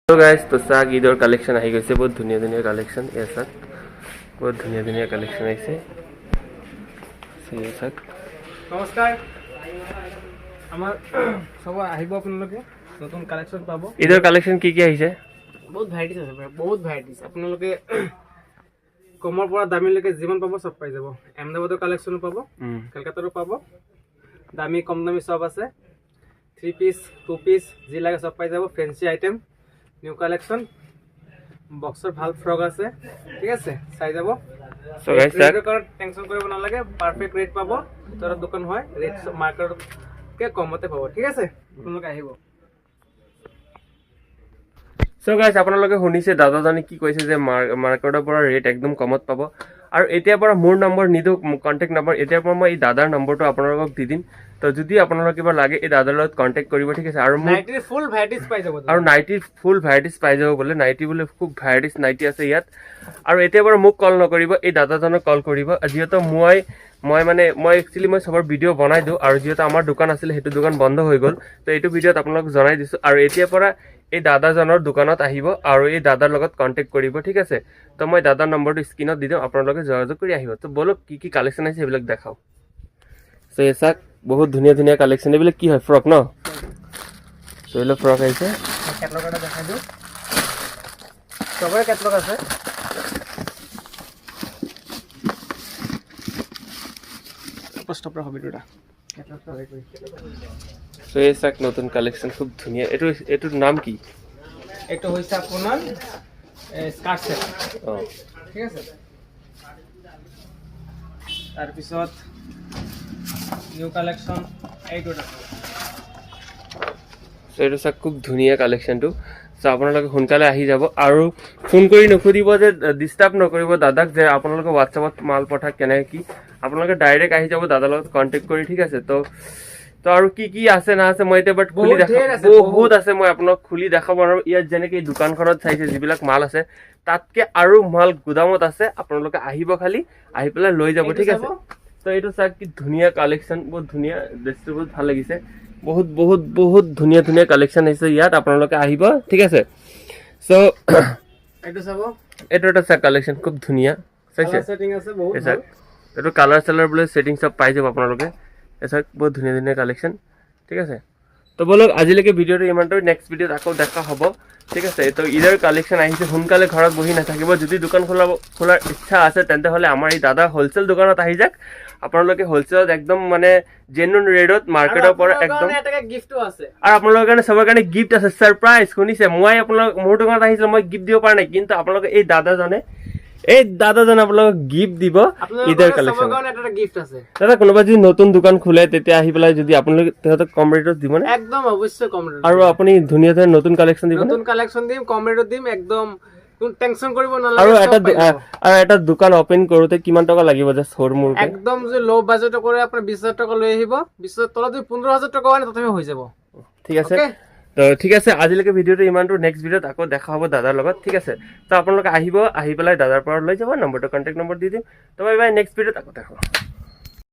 तो गाइस तो साग ईदर कलेक्शन आহি গৈছে बहुत धुनिया धुनिया कलेक्शन ये साग बहुत धुनिया धुनिया कलेक्शन आइছে ये साग नमस्कार আমার সব আহিব আপোনালোকে নতুন কালেকশন পাব ईदर कलेक्शन কি আহিছে বহুত ভ্যারাইটিস আছে বহুত ভ্যারাইটিস আপোনালোকে কমৰ পৰা দামীলৈকে যিমান পাব সব পাই যাব এমদাবাদৰ কালেকশন পাব কলকাতাৰো পাব দামী কম দামী সব আছে 3 পিস 2 পিস যি লাগে সব পাই যাব ফ্যান্সি আইটেম নিউ কালেকশন বক্সৰ ভাল ফ্ৰক আছে ঠিক আছে চাই যাব সো গাইস ৰেট কৰ টেনশন কৰিব নালাগে পাৰফেক্ট ৰেট পাব তোৰ দোকান হয় ৰেট মাৰ্কেট কে কমতে পাব ঠিক আছে আপোনালোকে আহিব সো গাইস আপোনালোকে শুনিছে দাদাজনে কি কৈছে যে মাৰ্কেটৰ পৰা ৰেট একদম কমত পাব আৰু এতিয়াৰ পৰা মোৰ নম্বৰ নিদো কন্টাক্ট নম্বৰ এতিয়াৰ পৰা মই এই দাদাৰ নম্বৰটো আপোনালোকক দি দিম তো যদি আপোনালোক কিবা লাগে এই দাদাৰ লগত কন্টাক্ট কৰিব ঠিক আছে আৰু নাইটিৰ ফুল ভ্যাৰাইটিস পাই যাব আৰু নাইটিৰ ফুল ভ্যাৰাইটিস পাই যাব বলে নাইটি বলে খুব ভ্যাৰাইটিস নাইটি আছে ইয়াত আৰু এতিয়াৰ পৰা মোক কল নকৰিব এই দাদাজনক কল কৰিব যিহেতু মই একচুয়ালি মই সবৰ ভিডিও বনাই দিও আৰু যিহেতু আমাৰ দোকান আছিল হেতু দোকান বন্ধ হৈ গল তো এইটো ভিডিওত আপোনালোক জনাই দিছো আৰু এতিয়াৰ পৰা এই দাদাজনৰ দোকানত আহিব আৰু এই দাদাৰ লগত কন্টাক্ট কৰিব ঠিক আছে তো মই দাদাৰ নম্বৰটো স্ক্ৰিনত দি দিম আপোনালোকে যোগাযোগ কৰি আহিব তো বলক কি কালেকশন আছে এইবিলাক দেখাও সো এসা বহুত ধুনিয়া ধুনিয়া কালেকশন এইবিলাক কি হয় ফ্ৰক ন তো এলো ফ্ৰক আছে ক্যাটালগটা দেখাই দিও সবৰে ক্যাটালগ আছে স্টপৰ হবিটা ক্যাটালগটা দেখাই সো এসা নতুন কালেকশন খুব ধুনিয়া এটোৰ নাম কি এইটো হৈছে আপোনাৰ স্কাৰ্ট সেট ঠিক আছে তাৰ পিছত নিউ কালেকশন এইটোটা সো এইটো সব খুব ধুনিয়া কালেকশনটো সো আপোনালোকে সোনকালে আহি যাব আৰু ফোন কৰি নকৰিব যে ডিস্টাৰ্ব নকৰিব দাদাক যে আপোনালোকে WhatsAppত মাল পঠা কেনে কি আপোনালোকে ডাইৰেক্ট আহি যাব দাদাৰ লগত কন্টাক্ট কৰি ঠিক আছে তো আৰু কি আছে না আছে মই এটা বাট খুলি দেখাব বহুত আছে মই আপোনাক খুলি দেখাব আৰু ইয়াত যেনেকৈ এই দোকানখনত চাইছে যিবিলাক মাল আছে তাতকে আৰু মাল গুদামত আছে আপোনালোকে আহিব খালি আহি পেলাই লৈ যাব ঠিক আছে তো এইটো চাক কি ধুনিয়া কালেকশন বহুত ধুনিয়া ড্ৰেছটো বহুত ভাল লাগিছে বহুত ধুনিয়া ধুনিয়া কালেকশন আছে ইয়াত আপোনালোকে আহিব ঠিক আছে সো এইটো চাব এইটো এটা চাক কালেকশন খুব ধুনিয়া চাইছে সেটিং আছে বহুত চাক এইটো কালাৰ চালাৰ বলে সেটিং সব পাই যাব আপোনালোকে এসা বহুত ধুনিয়া ধুনিয়া কালেকশন ঠিক আছে তো বলক আজিলৈকে ভিডিওটো ইমানটো নেক্সট ভিডিওত আকৌ দেখা হ'ব ঠিক আছে তো ইদাৰ কালেকশন আহিছে সোনকালে ঘৰত বহি নাথাকিব যদি দোকান খোলাৰ ইচ্ছা আছে তেন্তে হলে আমাৰ এই দাদা হোলসেল দোকানত আহি যাক আপোনালোকে হোলসেলত একদম মানে জেনুইন ৰেটত মাৰ্কেটৰ পৰা একদম এটা গিফটো আছে আৰু আপোনালোকৰ কাৰণে সবৰ কাৰণে গিফট আছে সাৰপ্ৰাইজ শুনিছে মই আপোনালোক মোৰ দোকানত আহিছিল মই গিফট দিব পৰা নাই কিন্তু আপোনালোকে এই দাদাজনে আপোনালোক গিফট দিব ইদাৰ কালেকশন সবৰ কাৰণে এটা গিফট আছে দাদা কোনোবা যদি নতুন দোকান খোলে তেতিয়া আহি পেলাই যদি আপোনালোক তেহঁতক কম ৰেটত দিব না একদম অবশ্যই কম ৰেটত আৰু আপুনি ধুনিয়া ধুনিয়া নতুন কালেকশন দিব নতুন কালেকশন দিম কম ৰেটত দিম একদম কোন টেনশন কৰিব নালাগে আৰু এটা দোকান ওপেন কৰোতে কিমান টকা লাগিব যে শোৰুমৰ একদম যে লো বাজেট কৰে আপুনি 20000 টকা লৈ আহিব 20000 তলত 15000 টকা আনে তথাপি হৈ যাব ঠিক আছে তো ঠিক আছে আজিলৈকে ভিডিওটো ইমানটো নেক্সট ভিডিওত আকৌ দেখা হ'ব দাদাৰ লগত ঠিক আছে তো আপোনালোকে আহিব আহি পেলাই দাদাৰ পৰা লৈ যাব নম্বৰটো কন্টাক্ট নম্বৰ দি দিম তো বাই বাই নেক্সট ভিডিওত আকৌ দেখা হ'ব